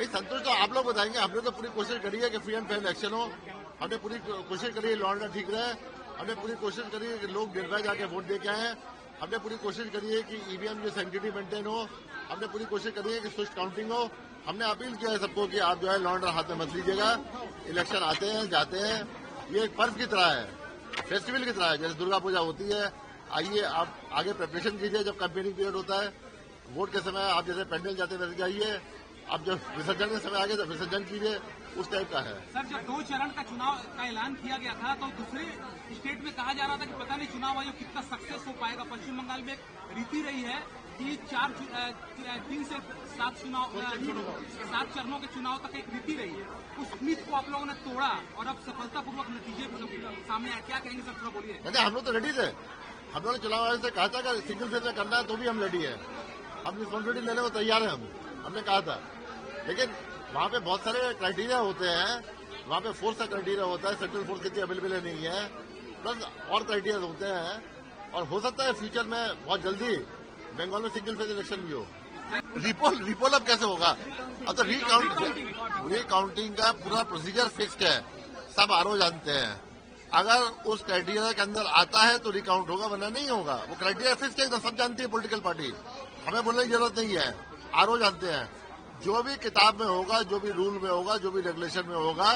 नहीं संतोष तो आप लोग बताएंगे। हमने तो पूरी कोशिश करी है कि फ्री एंड फेयर इलेक्शन हो, हमने पूरी कोशिश करी है लॉ एंड ऑर्डर ठीक रहे, हमने पूरी कोशिश करी है कि लोग निर्भय जाके वोट दे के आए, हमने पूरी कोशिश करी है कि ईवीएम की सैंक्टिटी मेंटेन हो, हमने पूरी कोशिश करी है कि स्विफ्ट काउंटिंग हो। हमने अपील किया है सबको कि आप जो है लॉ एंड ऑर्डर हाथ में मत लीजिएगा। इलेक्शन आते हैं जाते हैं, ये एक पर्व की तरह है, फेस्टिवल की तरह है, जैसे दुर्गा पूजा होती है। आइए आप आगे प्रिपरेशन कीजिए, जब कैंपेनिंग पीरियड होता है वोट के समय आप जैसे पेंडल जाते वैसे जाइए, अब जब विसर्जन के समय आगे तो विसर्जन कीजिए, उस टाइप का है। सर जब 2 चरण का चुनाव का ऐलान किया गया था तो दूसरे स्टेट में कहा जा रहा था कि पता नहीं चुनाव आयोग कितना सक्सेस हो पाएगा। पश्चिम बंगाल में एक रीति रही है कि 3 से 7 चरणों के चुनाव तक एक रीति रही है, उस उम्मीद को आप लोगों ने तोड़ा और अब सफलतापूर्वक नतीजे सामने आए। क्या कहेंगे सर, थोड़ा बोलिए। नहीं, हम लोग तो रेडी थे। हम लोगों ने चुनाव आयोग से कहा था कि सिंगल फेज में करना है तो भी हम रेडी है, हम रिस्पॉन्सिबिलिटी लेने को तैयार है। हमने कहा था, लेकिन वहाँ पे बहुत सारे क्राइटेरिया होते हैं, वहाँ पे फोर्स का क्राइटेरिया होता है, सेंट्रल फोर्स कितनी अवेलेबल नहीं है, प्लस और क्राइटेरिया होते हैं, और हो सकता है फ्यूचर में बहुत जल्दी बंगाल में सिंगल फेज इलेक्शन भी हो। रिपोल अब कैसे होगा? अब तो रीकाउंटिंग का पूरा प्रोसीजर फिक्स्ड है, सब आरओ जानते हैं। अगर उस क्राइटेरिया के अंदर आता है तो रिकाउंट होगा, वरना नहीं होगा। वो क्राइटेरिया फिक्स्ड है, तो सब जानती है पॉलिटिकल पार्टी, हमें बोलने की जरूरत नहीं है, आरओ जानते हैं। जो भी किताब में होगा, जो भी रूल में होगा, जो भी रेगुलेशन में होगा,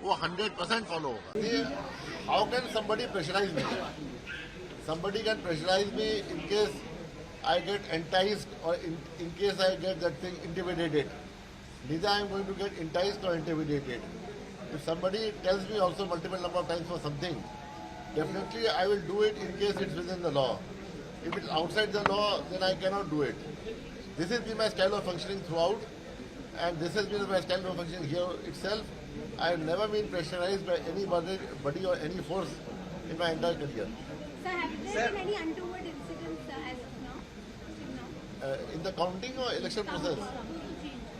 वो 100% फॉलो होगा। How can somebody pressurize me? Somebody can pressurize me in case I get enticed or in case I get that thing intimidated. Neither I am going to get enticed or intimidated. If somebody tells me also multiple number of times for something, definitely I will do it in case it's within the law. If it's outside the law, then I cannot do it. This has been my style of functioning throughout, and this has been my style of functioning here itself. I have never been pressurized by anybody or any force in my entire career. Sir, have there been any untoward incidents as of now? In the counting or election process?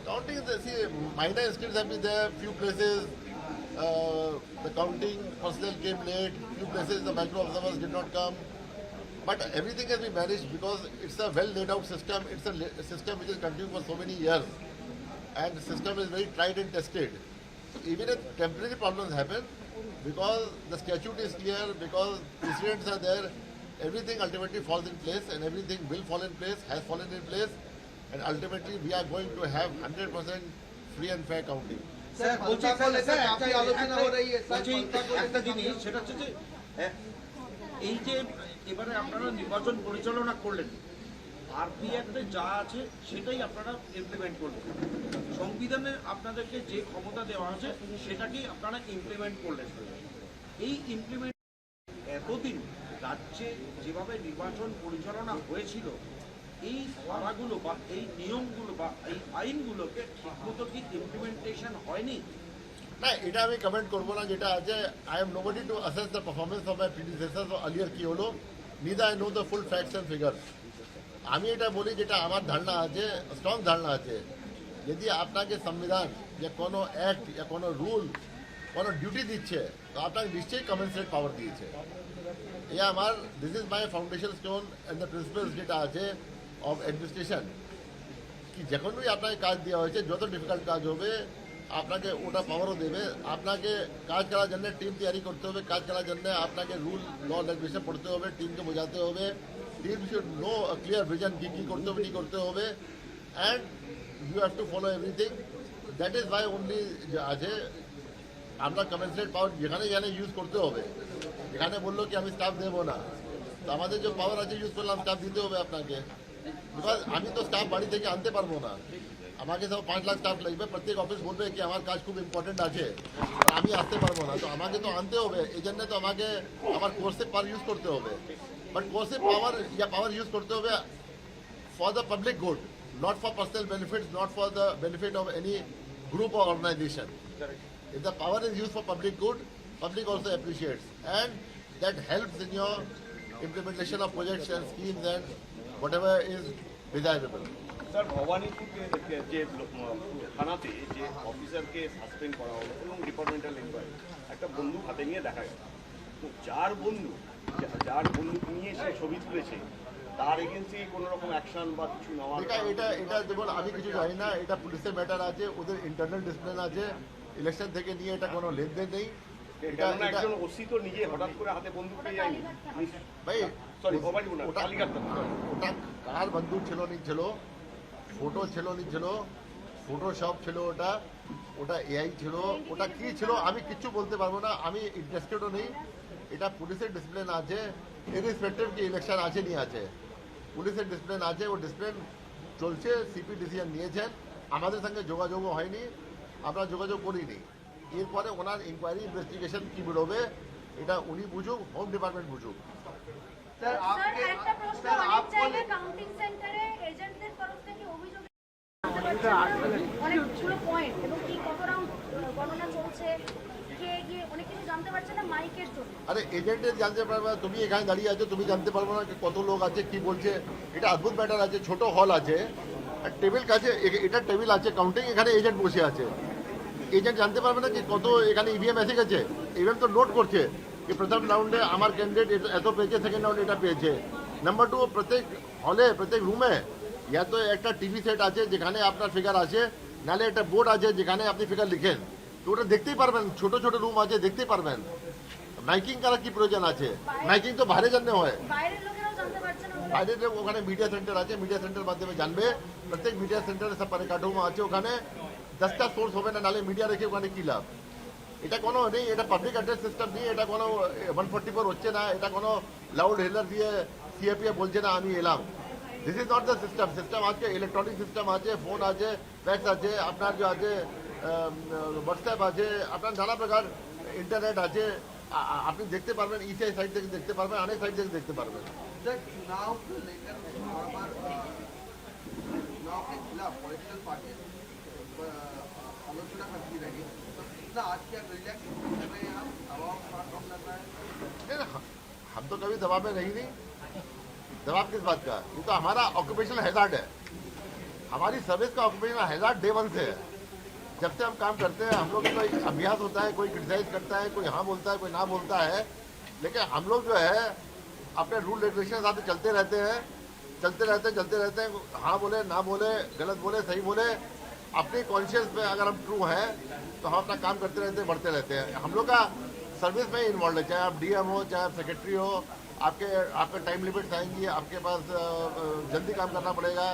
Counting, see, minor incidents have been there. Few places, the counting personnel came late. Few places, the micro observers did not come. But everything has been managed because it's a well laid out system. It's a system which is continuing for so many years, and the system is very tried and tested. So even if temporary problems happen, because the statute is clear, because precedents are there, everything ultimately falls in place, and everything will fall in place, has fallen in place, and ultimately we are going to have 100% free and fair counting. Sir বলছি sir একটা আলোচনা হয়ে রही है sir একটা জিনিস সেটা হচ্ছে যে এই যে এবারে আপনারা নির্বাচন পরিচালনা করলেন, আরপি অ্যাক্টে যা আছে সেটাই আপনারা ইমপ্লিমেন্ট করলেন, সংবিধানে আপনাদেরকে যে ক্ষমতা দেওয়া আছে সেটাকেই আপনারা ইমপ্লিমেন্ট করলেন। এই ইমপ্লিমেন্ট এতদিন রাজ্যে যেভাবে নির্বাচন পরিচালনা হয়েছিল, এই ধারাগুলো বা এই নিয়মগুলো বা এই আইনগুলোকে ঠিকমতো কি ইমপ্লিমেন্টেশন হয়নি? না, এটা আমি কমেন্ট করবো না। যেটা আছে, I am nobody to assess the performance of my predecessor earlier কি হলো, neither I know the full facts and figures. আমি এটা বলি যেটা আমার ধারণা আছে, স্ট্রং ধারণা আছে, যদি আপনাকে সংবিধান या কোনো অ্যাক্ট या কোনো রুল কোনো ডিউটি দিচ্ছে তো আপনাকে নিশ্চয়ই কমেন্সেট পাওয়ার দিয়েছে। এই আমার this is my foundation stone and the principles যেটা আছে অফ অ্যাডমিনিস্ট্রেশন, কি যখনই আপনাকে কাজ দেওয়া হয়েছে, যত ডিফিকাল্ট কাজ হবে আপনাকে ওটা পাওয়ারও দেবে। আপনাকে কাজ করার জন্য টিম তৈরি করতে হবে, কাজ করার জন্য আপনাকে রুল ল রেগুলেশন পড়তে হবে, টিমকে বোঝাতে হবে, team should know clear vision কি কী করতে হবে, কী করতে হবে, and you have to follow everything. That is why only আছে আমরা কমেন্সেট পাওয়ার যেখানে যেখানে ইউজ করতে হবে। এখানে বললো কি আমি স্টাফ দেবো না, তো আমাদের যে পাওয়ার আছে ইউজ করলাম, স্টাফ দিতে হবে আপনাকে, বিকজ আমি তো স্টাফ বাড়ি থেকে আনতে পারবো না। আমাকে সব 5 লাখ স্টাফ লাগবে, প্রত্যেক অফিস বলবে কি আমার কাজ খুব ইম্পর্টেন্ট আছে, আমি আসতে পারবো না, তো আমাকে তো আনতে হবে। এই জন্য তো আমাকে আমার কোর্সে পাওয়ার ইউজ করতে হবে, বাট কোর্সে পাওয়ার ইউজ করতে হবে for the public good, not for personal benefits, not for the benefit of any group or organization. If the power is used for public good, public also appreciates, and that helps in your implementation of projects and schemes and whatever is desirable. Sir Bhowanipore যে থানাতে যে অফিসারকে suspend করা হলো এবং departmental enquiry, একটা বন্দুক হাতে নিয়ে দেখা গেল, তো যার বন্দুক নিয়ে সে ছবি তুলেছে তার এগেন্সি কোনো রকম অ্যাকশন বা কিছু নেওয়া দেখা এটা দেখুন আমি কিছু জানি না, এটা পুলিশের ম্যাটার আছে, ওদের ইন্টারনাল ডিসিপ্লিন আছে, ইলেকশন থেকে নিয়ে এটা কোনো লেনদেন নেই। কেননা একজন ওসি তো নিজে হঠাৎ করে হাতে বন্দুক পেয়ে যায়নি ভাই সরি মোবাইল না ওটা কালীঘাট ওটা কার বন্দুক ছিল নি ছিল, ফটো ছিল নি ছিল, ফটোশপ ছিল, ওটা ওটা এআই ছিল, ওটা কি ছিল আমি কিচ্ছু বলতে পারবো না, আমি ইন্টারেস্টেডও নেই। এটা পুলিশের ডিসিপ্লিন আছে, ইররিসপেক্টিভ কি ইলেকশন আছে নিয়ে আছে, পুলিশের ডিসিপ্লিন আছে, ও ডিসিপ্লিন চলছে। সিপি ডিসিশন নিয়েছেন, আমাদের সঙ্গে যোগাযোগও হয়নি, আমরা যোগাযোগ করিনি। এরপরে ওনার ইনকোয়ারি ইনভেস্টিগেশন কি বেরোবে এটা উনি বুঝুক, হোম ডিপার্টমেন্ট বুঝুক। স্যার একটা প্রশ্ন, অনেক জায়গায় কাউন্টিং সেন্টারে এজেন্টদের তরফ থেকে অভিযোগ অনেকগুলো পয়েন্ট এবং কি কত রাউন্ড গণনা চলছে, কে গিয়ে অনেক কিছু জানতে পারছে না মাইকের জন্য। আরে এজেন্টের জানতে পারবে না, তুমি এখানে দাঁড়িয়ে আছো, তুমি জানতে পারবো না কত লোক আছে কি বলছে, এটা অদ্ভুত ম্যাটার আছে। ছোট হল আছে, টেবিল কাছে, এটা টেবিল আছে কাউন্টিং, এখানে এজেন্ট বসে আছে, এজেন্ট জানতে পারবে না কি কত এখানে ইভিএম এসে গেছে। ইভিএম তো নোট করছে कि प्रथम राउंडे আমার ক্যান্ডিডেট এত পেয়েছে, সেকেন্ড রাউন্ডে এটা পেয়েছে। নাম্বার 2 প্রত্যেক হলে প্রত্যেক রুমে या तो একটা টিভি সেট আছে যেখানে আপনার ফিগার আছে, নালে একটা বোর্ড আছে যেখানে আপনি ফিগার লিখেন, তো ওটা দেখতেই পারবেন। ছোট ছোট রুম আছে, দেখতেই পারবেন। মাইকিং করার কি প্রয়োজন আছে? মাইকিং তো বাইরে জানতে হয়, বাইরের লোকেরাও জানতে পারছে না বলে বাইরে ওখানে মিডিয়া সেন্টার আছে, মিডিয়া সেন্টার মাধ্যমে জানবে। প্রত্যেক মিডিয়া সেন্টারে সব পরিকাঠামো আছে, ওখানে 10টা সোর্স হবে না, নালে মিডিয়া রেখে ওখানে কি লাভ? এটা কোনো নেই, এটা পাবলিক অ্যাড্রেস সিস্টেম নেই, এটা কোনো 144 হচ্ছে না, এটা কোনো লাউড হেলার দিয়ে সিএপিএ বলছে না আমি এলাম। This is not the system. System আজকে ইলেকট্রনিক সিস্টেম আছে, ফোন আছে, ফ্যাক্স আছে, আপনার যে আছে হোয়াটসঅ্যাপ আছে, আপনার নানা প্রকার ইন্টারনেট আছে, আপনি দেখতে পারবেন, ইসিআই সাইট থেকে দেখতে পারবেন, অনেক সাইট থেকে দেখতে পারবেন। सर चुनाव को लेकर बार चुनाव के खिलाफ पॉलिटिकल पार्टी आलोचना करती रही, तो कितना आज क्या रिलैक्स कर रहे हैं आप, दबाव थोड़ा कम लग रहा है? नहीं, हम तो कभी दबाव में रही नहीं। दबाव किस बात का? ये तो हमारा ऑक्यूपेशनल हैजार्ड है, हमारी सर्विस का ऑक्यूपेशनल हैजार्ड डे 1 से है। जब से हम काम करते हैं, हम लोग का कोई अभ्यास होता है, कोई क्रिटिसाइज करता है, कोई हाँ बोलता है, कोई ना बोलता है, लेकिन हम लोग जो है अपने रूल रेगुलेशन के साथ चलते रहते हैं, चलते रहते हैं। हाँ बोले, ना बोले, गलत बोले, सही बोले, अपनी कॉन्शियस में अगर हम ट्रू हैं तो हम अपना काम करते रहते हैं, बढ़ते रहते हैं। हम लोग का सर्विस में इन्वॉल्व है, चाहे आप डीएम हो, चाहे आप सेक्रेटरी हो, आपके टाइम लिमिट्स आएंगी, आपके पास जल्दी काम करना पड़ेगा,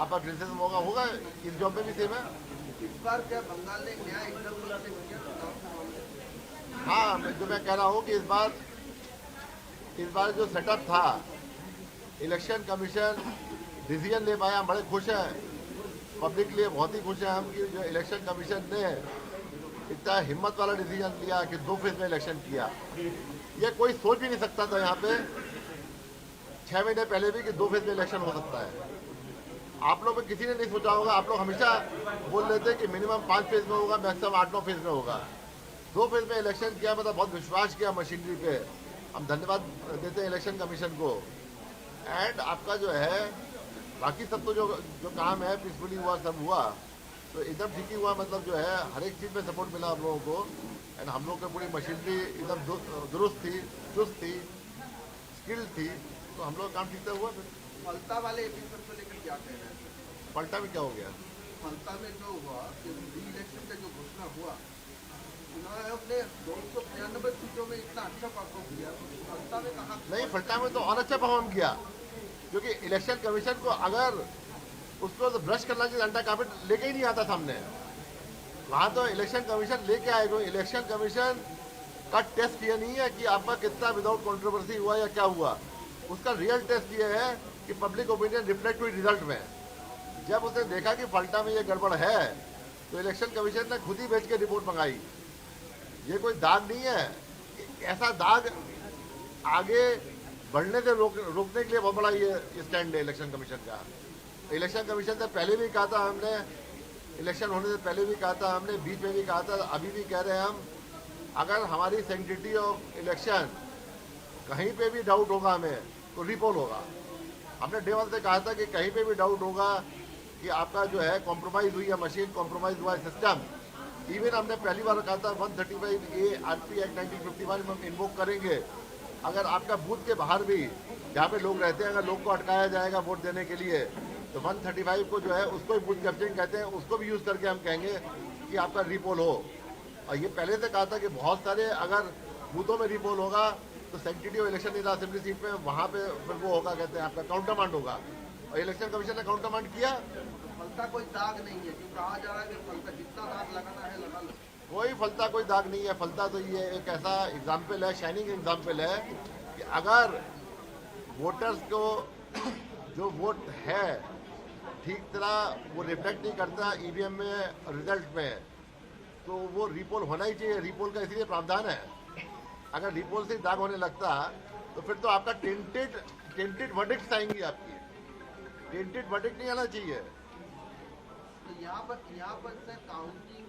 आपका क्रिटिसिज्म होगा, इस जॉब में भी सेम है। इस बार क्या बंगाल ने नया एकदम किया चुनाव के मामले में? हाँ, जो मैं कह रहा हूँ कि इस बार जो सेटअप था, इलेक्शन कमीशन डिसीजन ले पाया, हम बड़े खुश हैं, पब्लिक के लिए बहुत ही खुश हैं हम कि जो इलेक्शन कमीशन ने इतना हिम्मत वाला डिसीजन लिया कि 2 फेज में इलेक्शन किया। ये कोई सोच भी नहीं सकता था यहाँ पे 6 महीने पहले भी कि 2 फेज में इलेक्शन हो सकता है। आप लोग में किसी ने नहीं सोचा होगा, आप लोग हमेशा बोल रहे थे कि मिनिमम 5 फेज में होगा, मैक्सिमम 8-9 फेज में होगा। 2 फेज में इलेक्शन किया, मतलब बहुत विश्वास किया मशीनरी पे। हम धन्यवाद देते हैं इलेक्शन कमीशन को। एंड आपका जो है बाकी सब तो जो काम है पीसफुली हुआ, सब हुआ तो एकदम ठीक ही हुआ। मतलब जो है हर एक चीज़ में सपोर्ट मिला हम लोगों को। एंड हम लोग की पूरी मशीनरी एकदम दुरुस्त थी, चुस्त थी, स्किल्ड थी, तो हम लोग काम ठीक से हुआ। फिर फलता वाले एपिसोड को लेकर क्या कह रहे हैं? पलटा में क्या हो गया? फलता में जो हुआ कि री इलेक्शन का जो घोषणा हुआ, चुनाव आयोग ने 293 सीटों में इतना अच्छा परफॉर्म किया, तो फलता में कहा नहीं, फलटा में तो और अच्छा परफॉर्म किया, क्योंकि इलेक्शन कमीशन को अगर उसको तो ब्रश करना चाहिए, अंडा कार्पेट लेके ही नहीं आता सामने। वहाँ तो इलेक्शन कमीशन लेके आएगा। इलेक्शन कमीशन का टेस्ट ये नहीं है कि आपका कितना विदाउट कंट्रोवर्सी हुआ या क्या हुआ, उसका रियल टेस्ट ये है कि पब्लिक ओपिनियन रिफ्लेक्ट हुई रिजल्ट में। जब उसने देखा कि फलटा में ये गड़बड़ है तो इलेक्शन कमीशन ने खुद ही भेज के रिपोर्ट मंगाई। ये कोई दाग नहीं है, ऐसा दाग आगे बढ़ने से रोकने के लिए बहुत बड़ा ये स्टैंड है इलेक्शन कमीशन का। इलेक्शन कमीशन से पहले भी कहा था हमने, इलेक्शन होने से पहले भी कहा था हमने, बीच में भी कहा था, अभी भी कह रहे हैं हम, अगर हमारी सेंटिटी ऑफ इलेक्शन कहीं पे भी डाउट होगा हमें तो रिपोल होगा। हमने डे 1 से कहा था कि कहीं पे भी डाउट होगा कि आपका जो है कॉम्प्रोमाइज़ हुई है मशीन, कॉम्प्रोमाइज़ हुआ है सिस्टम। इवन हमने पहली बार कहा था 135A RP एक्ट 1951 में हम इन्वोक करेंगे अगर आपका बूथ के बाहर भी जहाँ पे लोग रहते हैं अगर लोग को अटकाया जाएगा वोट देने के लिए तो 135 को जो है उसको भी बूथ कैप्चरिंग कहते हैं, उसको भी यूज़ करके हम कहेंगे कि आपका रीपोल हो। और ये पहले से कहा था कि बहुत सारे अगर बूथों में रीपोल होगा तो sensitive election in assembly seat में वहाँ पे फिर वो होगा, कहते हैं आपका काउंटरमांड होगा। और इलेक्शन कमीशन ने काउंटरमांड किया। फलता कोई दाग नहीं है, जो कहा जा रहा है कि फलता जितना दाग लगाना है लगा लो। कोई फलता कोई दाग नहीं है। फलता तो ये एक ऐसा एग्जाम्पल है, शाइनिंग एग्जाम्पल है कि अगर वोटर्स को जो वोट है ठीक तरह वो रिफ्लेक्ट नहीं करता ईवीएम में रिजल्ट में, तो वो रीपोल होना ही चाहिए। रीपोल का इसलिए प्रावधान है। अगर रीपोल से दाग होने लगता तो फिर तो आपका टेंटेड वर्डिक्ट आएंगी, आपकी टेंटेड वर्डिक्ट नहीं आना चाहिए। तो यहाँ पर सर काउंटिंग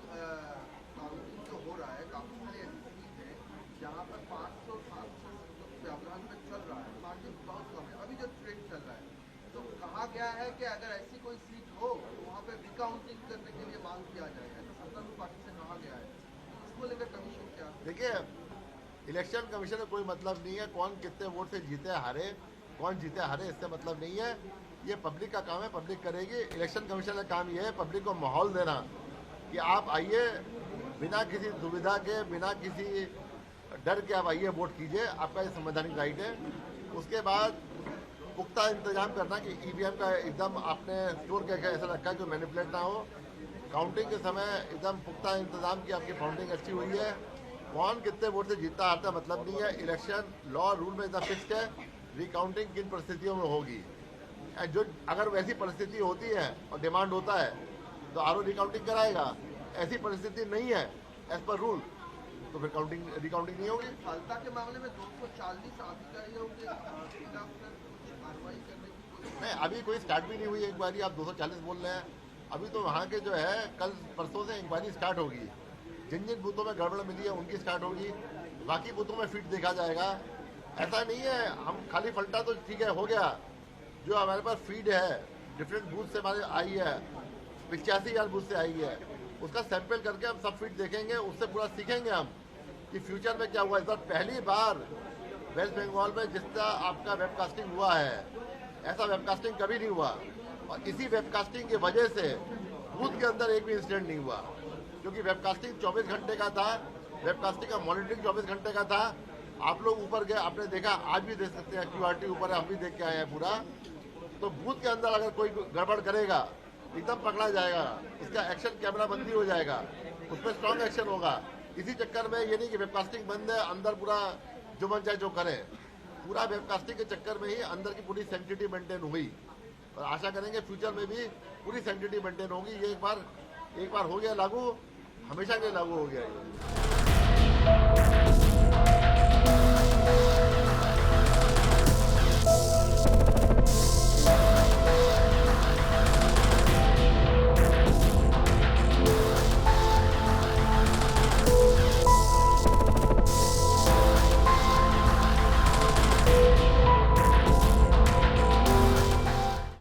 जो हो रहा है, काफी सारे ऐसी सीट है जहाँ पर 500-700 व्यवधान में चल रहा है, मार्जिन बहुत कम है अभी जो ट्रेंड चल रहा है। तो कहा गया है कि अगर ऐसी कोई सीट हो तो वहाँ पे रिकाउंटिंग करने के लिए मांग किया जाएगा, तो सत्तारूढ़ पार्टी से कहा गया है। इसको लेकर कमीशन क्या? देखिए, इलेक्शन कमीशन में कोई मतलब नहीं है कौन कितने वोट से जीते हारे, कौन जीते हारे इससे मतलब नहीं है। ये पब्लिक का काम है, पब्लिक करेगी। इलेक्शन कमीशन का काम ये है पब्लिक को माहौल देना कि आप आइए बिना किसी दुविधा के, बिना किसी डर के आप आइए वोट कीजिए, आपका ये संवैधानिक राइट है। उसके बाद पुख्ता इंतजाम करना कि ईवीएम का एकदम आपने स्टोर करके ऐसा रखा है जो मैनिपुलेट ना हो। काउंटिंग के समय एकदम पुख्ता इंतजाम की आपकी काउंटिंग अच्छी हुई है। कौन कितने वोट से जीतता हारता मतलब नहीं है। इलेक्शन लॉ रूल में एकदम फिक्स्ड है रिकाउंटिंग किन परिस्थितियों में होगी। जो अगर वैसी परिस्थिति होती है और डिमांड होता है तो आरओ रिकाउंटिंग कराएगा। ऐसी परिस्थिति नहीं है एज पर रूल तो फिर रिकाउंटिंग नहीं होगी। फलता के मामले में 240 अधिकारियों के खिलाफ कार्रवाई करने की कोशिश नहीं, अभी कोई स्टार्ट भी नहीं हुई इंक्वायरी। आप 240 बोल रहे हैं। अभी तो वहाँ के जो है कल परसों से इंक्वायरी स्टार्ट होगी। जिन जिन बूथों में गड़बड़ मिली है उनकी स्टार्ट होगी। बाकी बूथों में फिट देखा जाएगा। ऐसा नहीं है हम खाली फलटा तो ठीक है हो गया। जो हमारे पास फीड है डिफरेंट बूथ से हमारे आई है, 85,000 बूथ से आई है, उसका सैंपल करके हम सब फीड देखेंगे। उससे पूरा सीखेंगे हम कि फ्यूचर में क्या हुआ। इस बार पहली बार वेस्ट बंगाल में जिस तरह आपका वेबकास्टिंग हुआ है ऐसा वेबकास्टिंग कभी नहीं हुआ। और इसी वेबकास्टिंग की वजह से बूथ के अंदर एक भी इंसिडेंट नहीं हुआ, क्योंकि वेबकास्टिंग 24 घंटे का था। वेबकास्टिंग का मॉनिटरिंग 24 घंटे का था। आप लोग ऊपर गए, आपने देखा, आज भी देख सकते हैं QRT ऊपर है, हम भी देख के आए हैं पूरा। तो बूथ के अंदर अगर कोई गड़बड़ करेगा एकदम पकड़ा जाएगा, इसका एक्शन कैमरा बंदी हो जाएगा, उसमें स्ट्रॉन्ग एक्शन होगा। इसी चक्कर में ये नहीं कि वेबकास्टिंग बंद है अंदर पूरा जो मन चाहे जो करें। पूरा वेबकास्टिंग के चक्कर में ही अंदर की पूरी सैंक्टिटी मेंटेन हुई और आशा करेंगे फ्यूचर में भी पूरी सैंक्टिटी मेंटेन होगी। ये एक बार हो गया लागू, हमेशा के लिए लागू हो गया।